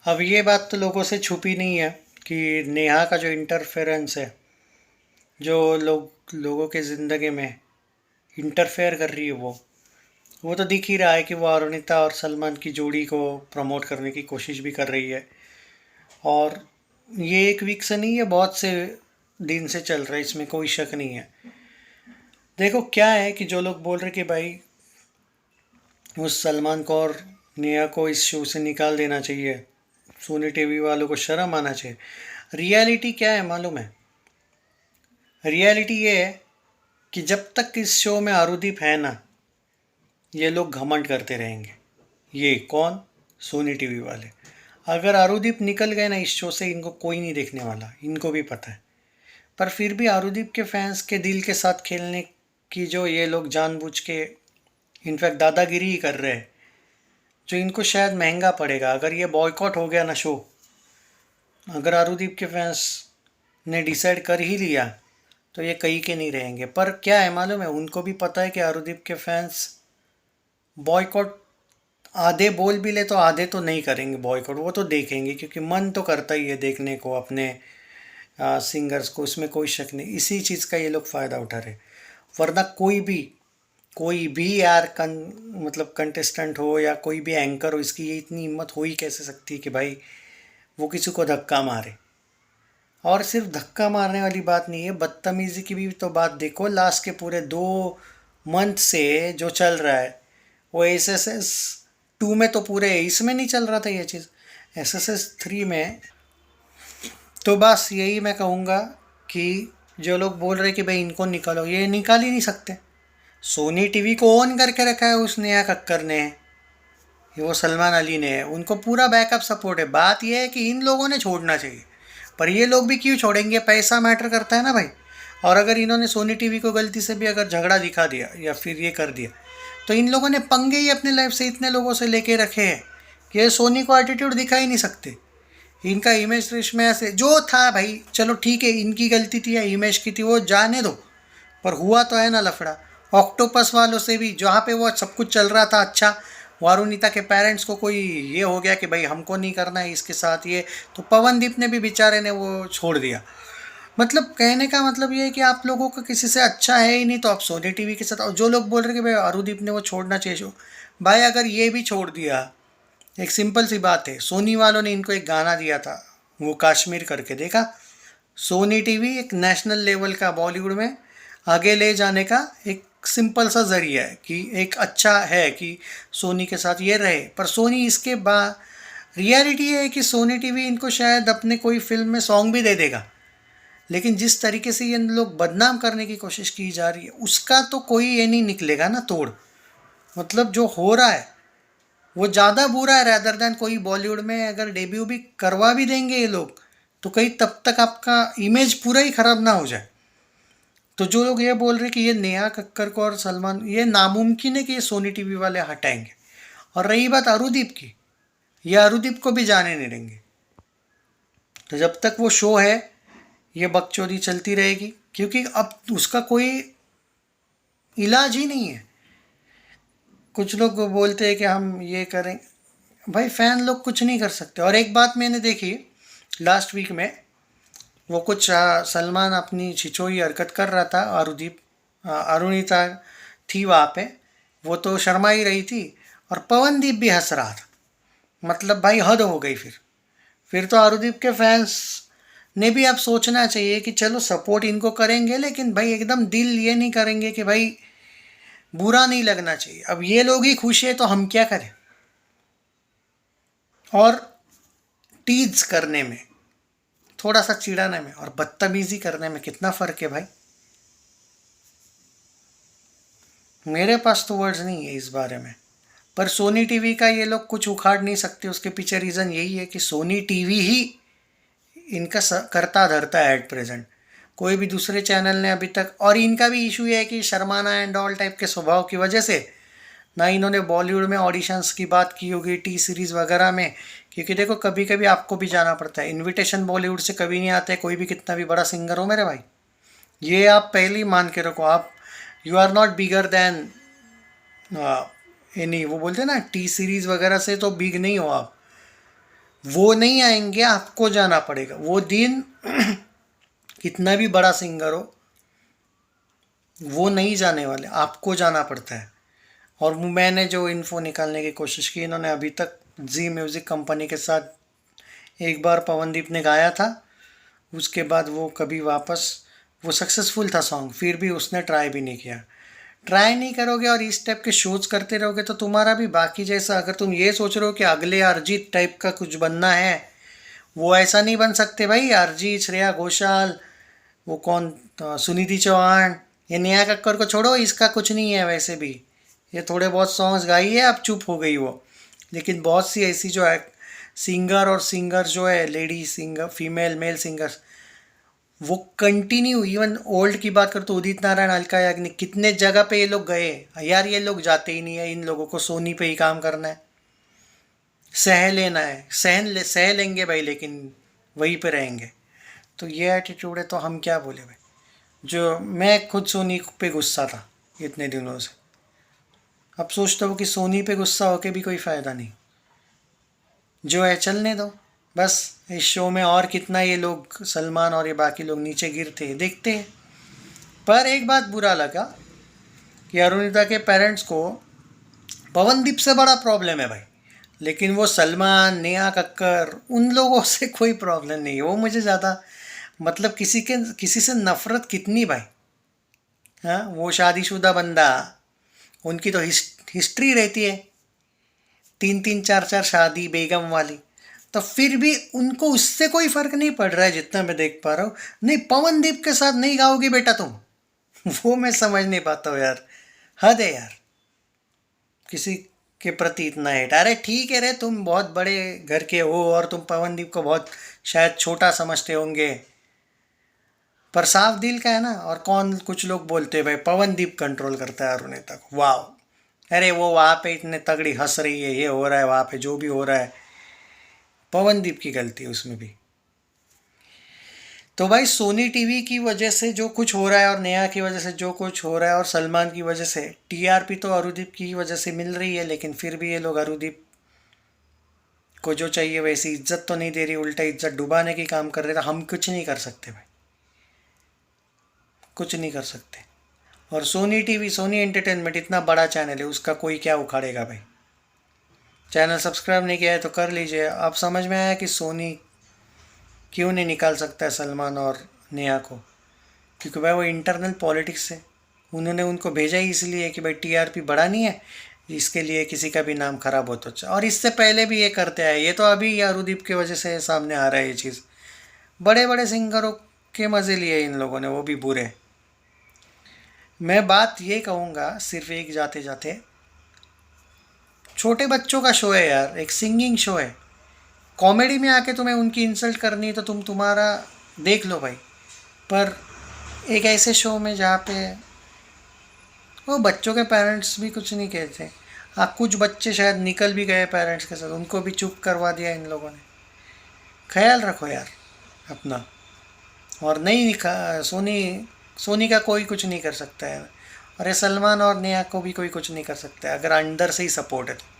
अब ये बात तो लोगों से छुपी नहीं है कि नेहा का जो इंटरफेरेंस है, जो लोगों के ज़िंदगी में इंटरफेयर कर रही है, वो तो दिख ही रहा है कि वो अरुणिता और सलमान की जोड़ी को प्रमोट करने की कोशिश भी कर रही है। और ये एक वीक से नहीं है, बहुत से दिन से चल रहा है, इसमें कोई शक नहीं है। देखो क्या है कि जो लोग बोल रहे कि भाई उस सलमान को और नेहा को इस शो से निकाल देना चाहिए, सोनी टीवी वालों को शर्म आना चाहिए। रियलिटी क्या है मालूम है? रियलिटी ये है कि जब तक इस शो में आरुदीप है ना, ये लोग घमंड करते रहेंगे। ये कौन? सोनी टीवी वाले। अगर आरुदीप निकल गए ना इस शो से, इनको कोई नहीं देखने वाला, इनको भी पता है। पर फिर भी आरुदीप के फैंस के दिल के साथ खेलने की जो ये लोग जानबूझ के इनफैक्ट दादागिरी ही कर रहे हैं, जो इनको शायद महंगा पड़ेगा। अगर ये बॉयकॉट हो गया ना शो, अगर आरुदीप के फैंस ने डिसाइड कर ही लिया, तो ये कहीं के नहीं रहेंगे। पर क्या है मालूम है, उनको भी पता है कि आरुदीप के फैंस बॉयकॉट आधे बोल भी ले तो आधे तो नहीं करेंगे बॉयकॉट, वो तो देखेंगे, क्योंकि मन तो करता ही है देखने को अपने सिंगर्स को, उसमें कोई शक नहीं। इसी चीज़ का ये लोग फ़ायदा उठा रहे। वरना कोई भी यार मतलब कंटेस्टेंट हो या कोई भी एंकर हो, इसकी ये इतनी हिम्मत हो ही कैसे सकती है कि भाई वो किसी को धक्का मारे। और सिर्फ धक्का मारने वाली बात नहीं है, बदतमीजी की भी तो बात देखो। लास्ट के पूरे 2 मंथ से जो चल रहा है, वो SSS 2 में तो पूरे इसमें नहीं चल रहा था ये चीज़। SSS 3 में तो बस यही मैं कहूँगा कि जो लोग बोल रहे कि भाई इनको निकालो, ये निकाल ही नहीं सकते। सोनी टीवी को ऑन करके रखा है उस नेहा कक्कर ने, ये वो सलमान अली ने, उनको पूरा बैकअप सपोर्ट है। बात यह है कि इन लोगों ने छोड़ना चाहिए, पर ये लोग भी क्यों छोड़ेंगे? पैसा मैटर करता है ना भाई। और अगर इन्होंने सोनी टीवी को गलती से भी अगर झगड़ा दिखा दिया या फिर ये कर दिया, तो इन लोगों ने पंगे ही अपने लाइफ से इतने लोगों से लेके रखे हैं कि ये सोनी को एटीट्यूड दिखा ही नहीं सकते। इनका इमेज रेश में ऐसे जो था भाई, चलो ठीक है, इनकी गलती थी या इमेज की थी, वो जाने दो। पर हुआ तो है ना लफड़ा। ऑक्टोपस वालों से भी, जहाँ पे वो सब कुछ चल रहा था अच्छा, वारुणिता के पेरेंट्स को कोई ये हो गया कि भाई हमको नहीं करना है इसके साथ ये, तो पवनदीप ने भी बेचारे ने वो छोड़ दिया। मतलब कहने का मतलब ये है कि आप लोगों का किसी से अच्छा है ही नहीं, तो आप सोनी टीवी के साथ। और जो लोग बोल रहे हैं कि भाई अरुदीप ने वो छोड़ना चाहिए शो, भाई अगर ये भी छोड़ दिया, एक सिंपल सी बात है, सोनी वालों ने इनको एक गाना दिया था, वो कश्मीर करके, देखा? सोनी टीवी एक नेशनल लेवल का बॉलीवुड में आगे ले जाने का एक सिंपल सा जरिया है, कि एक अच्छा है कि सोनी के साथ ये रहे। पर सोनी इसके बाद, रियलिटी है कि सोनी टीवी इनको शायद अपने कोई फिल्म में सॉन्ग भी दे देगा, लेकिन जिस तरीके से ये लोग बदनाम करने की कोशिश की जा रही है, उसका तो कोई ये नहीं निकलेगा ना तोड़। मतलब जो हो रहा है वो ज़्यादा बुरा है रैदर देन कोई बॉलीवुड में अगर डेब्यू भी करवा भी देंगे ये लोग, तो कहीं तब तक आपका इमेज पूरा ही ख़राब ना हो जाए। तो जो लोग ये बोल रहे हैं कि ये नेहा कक्कर को और सलमान, ये नामुमकिन है कि ये सोनी टीवी वाले हटाएंगे। और रही बात अरुदीप की, ये अरुदीप को भी जाने नहीं देंगे। तो जब तक वो शो है, ये बकचोदी चलती रहेगी, क्योंकि अब उसका कोई इलाज ही नहीं है। कुछ लोग बोलते हैं कि हम ये करें, भाई फैन लोग कुछ नहीं कर सकते। और एक बात मैंने देखी लास्ट वीक में, वो कुछ सलमान अपनी छिछोई हरकत कर रहा था, अरुणिता थी वहाँ पे, वो तो शर्मा ही रही थी, और पवनदीप भी हंस रहा था। मतलब भाई हद हो गई। फिर तो अरुदीप के फैंस ने भी अब सोचना चाहिए कि चलो सपोर्ट इनको करेंगे, लेकिन भाई एकदम दिल ये नहीं करेंगे कि भाई बुरा नहीं लगना चाहिए। अब ये लोग ही खुश है तो हम क्या करें? और टीज करने में, थोड़ा सा चिढ़ाने में और बदतमीजी करने में कितना फ़र्क है भाई। मेरे पास तो वर्ड्स नहीं है इस बारे में। पर सोनी टीवी का ये लोग कुछ उखाड़ नहीं सकते, उसके पीछे रीज़न यही है कि सोनी टीवी ही इनका करता धरता है एट प्रेजेंट। कोई भी दूसरे चैनल ने अभी तक, और इनका भी इशू ये है कि शर्माना एंड ऑल टाइप के स्वभाव की वजह से ना इन्होंने बॉलीवुड में ऑडिशंस की बात की होगी, टी सीरीज़ वगैरह में। क्योंकि देखो कभी कभी आपको भी जाना पड़ता है, इनविटेशन बॉलीवुड से कभी नहीं आते, कोई भी कितना भी बड़ा सिंगर हो मेरे भाई। ये आप पहले ही मान के रखो। आप, you are not bigger than any, वो बोलते हैं ना टी सीरीज़ वगैरह से तो बिग नहीं हो आप। वो नहीं आएंगे, आपको जाना पड़ेगा वो दिन। कितना भी बड़ा सिंगर हो, वो नहीं जाने वाले, आपको जाना पड़ता है। और मैंने जो इन्फो निकालने की कोशिश की, इन्होंने अभी तक जी म्यूज़िक कंपनी के साथ एक बार पवनदीप ने गाया था, उसके बाद वो कभी वापस, वो सक्सेसफुल था सॉन्ग, फिर भी उसने ट्राई भी नहीं किया। ट्राई नहीं करोगे और इस टाइप के शोज करते रहोगे तो तुम्हारा भी बाकी जैसा, अगर तुम ये सोच रहे हो कि अगले अरिजीत टाइप का कुछ बनना है, वो ऐसा नहीं बन सकते भाई। अरिजीत, श्रेया घोषाल, वो कौन, सुनिधि चौहान, ये नेहा कक्कर को छोड़ो, इसका कुछ नहीं है वैसे भी। ये थोड़े बहुत सॉन्ग्स गाई है, अब चुप हो गई वो। लेकिन बहुत सी ऐसी जो है सिंगर, और सिंगर जो है lady singer, female male singers, वो कंटिन्यू, इवन ओल्ड की बात करो तो उदित नारायण, अलका याग्निक, कितने जगह पे ये लोग गए यार। ये लोग जाते ही नहीं है, इन लोगों को सोनी पे ही काम करना है, सह लेना है, सह लेंगे भाई, लेकिन वहीं पे रहेंगे। तो ये एटीट्यूड है तो हम क्या बोले भाई। जो मैं खुद सोनी पे गुस्सा था इतने दिनों से, अब सोचता हूँ कि सोनी पे गुस्सा होके भी कोई फ़ायदा नहीं, जो है चलने दो बस। इस शो में और कितना ये लोग, सलमान और ये बाकी लोग नीचे गिरते हैं, देखते हैं। पर एक बात बुरा लगा कि अरुणिता के पेरेंट्स को पवनदीप से बड़ा प्रॉब्लम है भाई, लेकिन वो सलमान, नेहा कक्कर, उन लोगों से कोई प्रॉब्लम नहीं है। वो मुझे ज़्यादा, मतलब किसी से नफरत कितनी भाई। हाँ, वो शादीशुदा बंदा, उनकी तो हिस्ट्री रहती है, 3 3 4 4 शादी बेगम वाली, तो फिर भी उनको उससे कोई फर्क नहीं पड़ रहा है जितना मैं देख पा रहा हूँ। नहीं, पवनदीप के साथ नहीं गाओगी बेटा तुम। वो मैं समझ नहीं पाता हूँ यार, हद है यार किसी के प्रति इतना हेट। अरे ठीक है रे, तुम बहुत बड़े घर के हो और तुम पवनदीप को बहुत शायद छोटा समझते होंगे, पर साफ दिल का है ना। और कौन, कुछ लोग बोलते हैं भाई पवनदीप कंट्रोल करता है अरुणिता को, वाह। अरे वो वहाँ पे इतने तगड़ी हंस रही है, ये हो रहा है वहाँ पे, जो भी हो रहा है पवनदीप की गलती है उसमें भी। तो भाई सोनी टीवी की वजह से जो कुछ हो रहा है, और नेहा की वजह से जो कुछ हो रहा है, और सलमान की वजह से, टीआरपी तो अरुदीप की वजह से मिल रही है, लेकिन फिर भी ये लोग अरुदीप को जो चाहिए वैसी इज्जत तो नहीं दे रही, उल्टा इज्जत डुबाने की काम कर रहे। तो हम कुछ नहीं कर सकते भाई, कुछ नहीं कर सकते। और सोनी टीवी, सोनी एंटरटेनमेंट इतना बड़ा चैनल है, उसका कोई क्या उखाड़ेगा भाई। चैनल सब्सक्राइब नहीं किया है तो कर लीजिए। अब समझ में आया कि सोनी क्यों नहीं निकाल सकता है सलमान और नेहा को, क्योंकि भाई वो इंटरनल पॉलिटिक्स है। उन्होंने उनको भेजा ही इसलिए कि भाई टीआरपी बढ़ा नहीं है, इसके लिए किसी का भी नाम खराब हो तो अच्छा। और इससे पहले भी ये करते आए, ये तो अभी अरुदीप की वजह से सामने आ रहा है ये चीज़। बड़े बड़े सिंगरों के मज़े लिए इन लोगों ने, वो भी बुरे। मैं बात ये कहूँगा सिर्फ एक, जाते जाते, छोटे बच्चों का शो है यार, एक सिंगिंग शो है। कॉमेडी में आके तुम्हें उनकी इंसल्ट करनी है तो तुम तुम्हारा देख लो भाई, पर एक ऐसे शो में जहाँ पे वो बच्चों के पेरेंट्स भी कुछ नहीं कहते। हाँ, कुछ बच्चे शायद निकल भी गए पेरेंट्स के साथ, उनको भी चुप करवा दिया इन लोगों ने। ख्याल रखो यार अपना। और नहीं, सोनी, सोनी का कोई कुछ नहीं कर सकता है, और ये सलमान और नेहा को भी कोई कुछ नहीं कर सकता है अगर अंदर से ही सपोर्ट है तो।